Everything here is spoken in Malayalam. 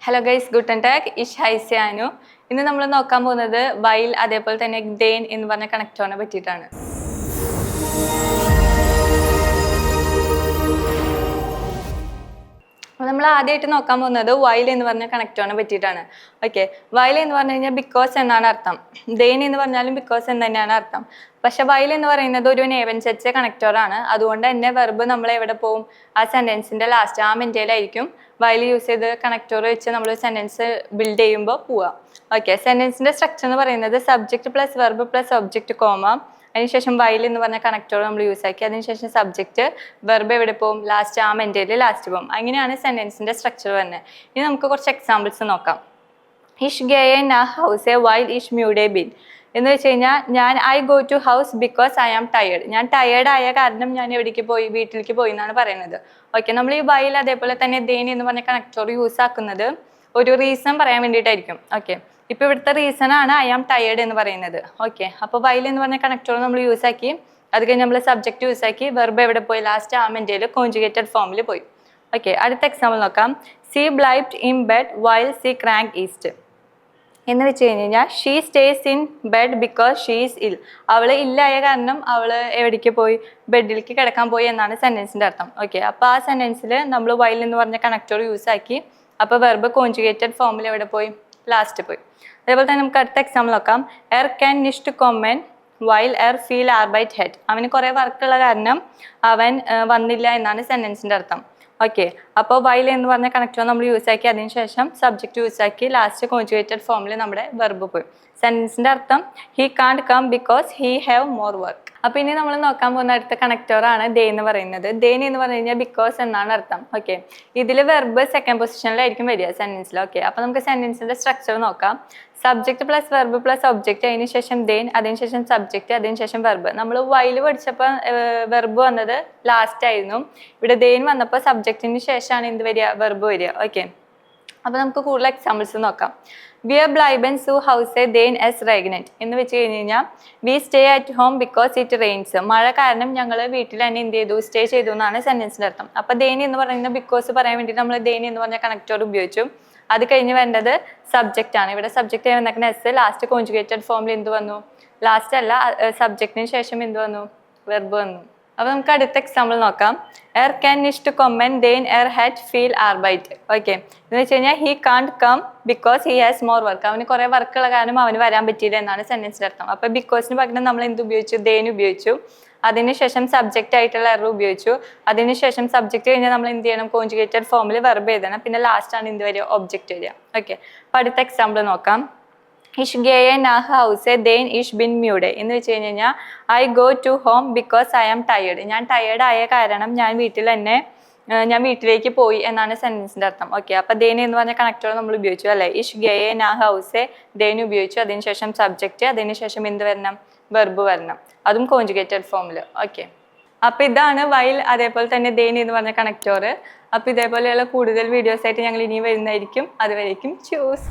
ഹലോ ഗൈസ്, ഗുട്ടൻ ടാഗ് ഇഷ് ഹൈസ്യാനു. ഇന്ന് നമ്മൾ നോക്കാൻ പോകുന്നത് വൈൽ അതേപോലെ തന്നെ ഡെയിൻ എന്ന് പറഞ്ഞ കണക്ടറിനെ പറ്റിയിട്ടാണ്. നമ്മൾ ആദ്യമായിട്ട് നോക്കാൻ പോകുന്നത് വൈൽ എന്ന് പറഞ്ഞ കണക്ടറിനെ പറ്റിയിട്ടാണ്. ഓക്കെ, വൈൽ എന്ന് പറഞ്ഞു കഴിഞ്ഞാൽ ബിക്കോസ് എന്നാണ് അർത്ഥം. ഡെയിൻ എന്ന് പറഞ്ഞാലും ബിക്കോസ് എന്ന് തന്നെയാണ് അർത്ഥം. പക്ഷെ വൈൽ എന്ന് പറയുന്നത് ഒരു നേവൻ സെറ്റ് കണക്ടറാണ്. അതുകൊണ്ട് തന്നെ വെർബ് നമ്മൾ എവിടെ പോകും? ആ സെന്റൻസിന്റെ ലാസ്റ്റ് ആ മെന്റയിലായിരിക്കും വൈൽ യൂസ് ചെയ്ത് കണക്ടർ വെച്ച് നമ്മൾ സെന്റൻസ് ബിൽഡ് ചെയ്യുമ്പോൾ പോവുക. ഓക്കെ, സെന്റൻസിന്റെ സ്ട്രക്ചർ എന്ന് പറയുന്നത് subject plus verb plus object comma, അതിനുശേഷം വൈൽ എന്ന് പറഞ്ഞ കണക്ടർ നമ്മൾ യൂസ് ആക്കി, അതിനുശേഷം സബ്ജക്റ്റ് വെർബ് എവിടെ പോകും? ലാസ്റ്റ് ആ മെന്റയിൽ ലാസ്റ്റ് പോകും. അങ്ങനെയാണ് സെന്റൻസിന്റെ സ്ട്രക്ചർ വരുന്നത്. ഇനി നമുക്ക് കുറച്ച് എക്സാമ്പിൾസ് നോക്കാം. ഇഷ് ഗെയെ നാ ഹൗസ് എ വൈൽ ഇഷ് മ്യൂഡേ ബിൻ എന്ന് വെച്ച് കഴിഞ്ഞാൽ I go to house because I am tired. ഞാൻ ടയേർഡ് ആയ കാരണം ഞാൻ എവിടേക്ക് പോയി? വീട്ടിലേക്ക് പോയി എന്നാണ് പറയുന്നത്. ഓക്കെ, നമ്മൾ ഈ വൈൽ അതേപോലെ തന്നെ ദേൻ എന്ന് പറഞ്ഞ കണക്ടർ യൂസ് ആക്കുന്നത് ഒരു റീസൺ പറയാൻ വേണ്ടിയിട്ടായിരിക്കും. ഓക്കെ, ഇപ്പൊ ഇവിടുത്തെ റീസൺ ആണ് ഐ ആം ടയേർഡ് എന്ന് പറയുന്നത്. ഓക്കെ, അപ്പോൾ വൈൽ എന്ന് പറഞ്ഞ കണക്ടർ നമ്മൾ യൂസ് ആക്കി, അത് കഴിഞ്ഞ് നമ്മൾ സബ്ജക്റ്റ് യൂസ് ആക്കി, വെർബ് എവിടെ പോയി? ലാസ്റ്റ് ആ മെന്റയിൽ കോൺജുഗേറ്റഡ് ഫോമിൽ പോയി. ഓക്കെ, അടുത്ത എക്സാമ്പിൾ നോക്കാം. സി ബ്ലൈബ്ഡ് in bed while she crank east എന്ന് വെച്ച് കഴിഞ്ഞാൽ she stays in bed because she is ill. അവള് ഇല്ലായ കാരണം അവള് എവിടേക്ക് പോയി? ബെഡിലേക്ക് കിടക്കാൻ പോയി എന്നാണ് സെന്റൻസിന്റെ അർത്ഥം. ഓക്കെ, അപ്പോൾ ആ സെന്റൻസിൽ നമ്മൾ വൈൽ എന്ന് പറഞ്ഞ കണക്ടർ യൂസ് ആക്കി, അപ്പോൾ വെർബ് കോൺജുഗേറ്റഡ് ഫോമിൽ എവിടെ പോയി? ലാസ്റ്റ് പോയി. അതേപോലെ തന്നെ നമുക്ക് അടുത്ത എക്സാമ്പിൾ നോക്കാം. എർ ക്യാൻ നിഷ്ട് കൊമ്മൻ വൈൽ എർ ഫീൽ ആർബൈറ്റ് ഹെഡ്. അവന് കുറേ വർക്കുള്ള കാരണം അവൻ വന്നില്ല എന്നാണ് സെന്റൻസിന്റെ അർത്ഥം. ഓക്കെ, അപ്പോൾ വൈൽ എന്ന് പറഞ്ഞ കണക്ടർ നമ്മൾ യൂസ് ആക്കി, അതിനുശേഷം സബ്ജക്റ്റ് യൂസ് ആക്കി, ലാസ്റ്റ് കോൺജുഗേറ്റഡ് ഫോമിൽ നമ്മുടെ വെർബ് പോയി. സെന്റൻസിന്റെ അർത്ഥം he can't come because he have more work. അപ്പൊ ഇനി നമ്മൾ നോക്കാൻ പോകുന്ന അടുത്ത കണക്ടറാണ് ദേ എന്ന് പറയുന്നത്. ദേൻ എന്ന് പറഞ്ഞു കഴിഞ്ഞാൽ ബിക്കോസ് എന്നാണ് അർത്ഥം. ഓക്കെ, ഇതിൽ വെർബ് സെക്കൻഡ് പൊസിഷനിലായിരിക്കും വരിക സെന്റൻസിൽ. ഓക്കെ, അപ്പൊ നമുക്ക് സെന്റൻസിന്റെ സ്ട്രക്ചർ നോക്കാം. Subject plus verb plus object, അതിനുശേഷം ദേൻ, അതിനുശേഷം സബ്ജക്റ്റ്, അതിനുശേഷം വെർബ്. നമ്മൾ വൈൽ പഠിച്ചപ്പോൾ വെർബ് വന്നത് ലാസ്റ്റ് ആയിരുന്നു. ഇവിടെ ദേൻ വന്നപ്പോൾ സബ്ജക്റ്റിന് ശേഷമാണ് എന്ത് വരിക? വെർബ് വരിക. ഓക്കെ, അപ്പോൾ നമുക്ക് കൂടുതൽ എക്സാമ്പിൾസ് നോക്കാം. വിയർ ബ്ലൈബൻ സു ഹൗസ് എ ദേൻ എസ് റെഗ്നന്റ് എന്ന് വെച്ച് കഴിഞ്ഞ് കഴിഞ്ഞാൽ we stay at home because it rains. മഴ കാരണം ഞങ്ങൾ വീട്ടിൽ തന്നെ എന്ത് ചെയ്തു? സ്റ്റേ ചെയ്തു എന്നാണ് സെന്റൻസിന്റെ അർത്ഥം. അപ്പോൾ ദേൻ എന്ന് പറയുന്നത് ബിക്കോസ് പറയാൻ വേണ്ടിയിട്ട് നമ്മൾ ദേൻ എന്ന് പറഞ്ഞ കണക്ടർ ഉപയോഗിച്ചു. അത് കഴിഞ്ഞ് വേണ്ടത് സബ്ജക്റ്റ് ആണ്. ഇവിടെ സബ്ജക്റ്റ് വന്നേക്കുന്ന എസ്, ലാസ്റ്റ് കോൺജുഗേറ്റഡ് ഫോമിൽ എന്ത് വന്നു? ലാസ്റ്റ് അല്ല, സബ്ജക്റ്റിന് ശേഷം എന്ത് വന്നു? വെർബ് വന്നു. അപ്പോൾ നമുക്ക് അടുത്ത എക്സാമ്പിൾ നോക്കാം. എർ ക്യാൻ നിഷ്ട് കൊമ്മൻ ദേൻ എർ ഹാറ്റ് ഫീൽ ആർബൈറ്റ്. ഓക്കെ, എന്ന് വെച്ച് കഴിഞ്ഞാൽ he can't come because he has more work. അവന് കുറേ വർക്കുള്ള കാരണം അവന് വരാൻ പറ്റിയില്ല എന്നാണ് സെന്റൻസിന്റെ അർത്ഥം. അപ്പോൾ ബിക്കോസിന് പകരം നമ്മൾ എന്ത് ഉപയോഗിച്ചു? ദേൻ ഉപയോഗിച്ചു. അതിനുശേഷം സബ്ജക്റ്റ് ആയിട്ടുള്ള എർ ഉപയോഗിച്ചു. അതിനുശേഷം സബ്ജക്റ്റ് കഴിഞ്ഞാൽ നമ്മൾ എന്ത് ചെയ്യണം? കോൺജുഗേറ്റഡ് ഫോമിൽ വെർബ് എഴുതണം. പിന്നെ ലാസ്റ്റ് ആണ് എന്ത് വരിക? ഒബ്ജക്റ്റ് വരിക. ഓക്കെ, അപ്പോൾ അടുത്ത എക്സാമ്പിൾ നോക്കാം. ഇഷ് ഗെയെ നാ ഹൗസ് എ ദേൻ ഇഷ് ബിൻ മ്യൂഡേ എന്ന് വെച്ച് കഴിഞ്ഞാൽ I go to home because I am tired. ഞാൻ ടയേർഡ് ആയ കാരണം ഞാൻ വീട്ടിലേക്ക് പോയി എന്നാണ് സെന്റൻസിന്റെ അർത്ഥം. ഓക്കെ, അപ്പൊ ദേൻ എന്ന് പറഞ്ഞ കണക്ടർ നമ്മൾ ഉപയോഗിച്ചു അല്ലെ. ഇഷ് ഗെയെ നാ ഹൗസ് എ ദേൻ ഉപയോഗിച്ചു, അതിനുശേഷം സബ്ജക്റ്റ്, അതിനുശേഷം എന്ത് വരണം? വെർബ് വരണം, അതും കോൺജുഗേറ്റഡ് ഫോമിൽ. ഓക്കെ, അപ്പൊ ഇതാണ് വൈൽ അതേപോലെ തന്നെ ദേൻ എന്ന് പറഞ്ഞ കണക്ടർ. അപ്പൊ ഇതേപോലെയുള്ള കൂടുതൽ വീഡിയോസ് ആയിട്ട് ഞങ്ങൾ ഇനി വരുന്നതായിരിക്കും. അതുവരേക്കും ചൂസ്.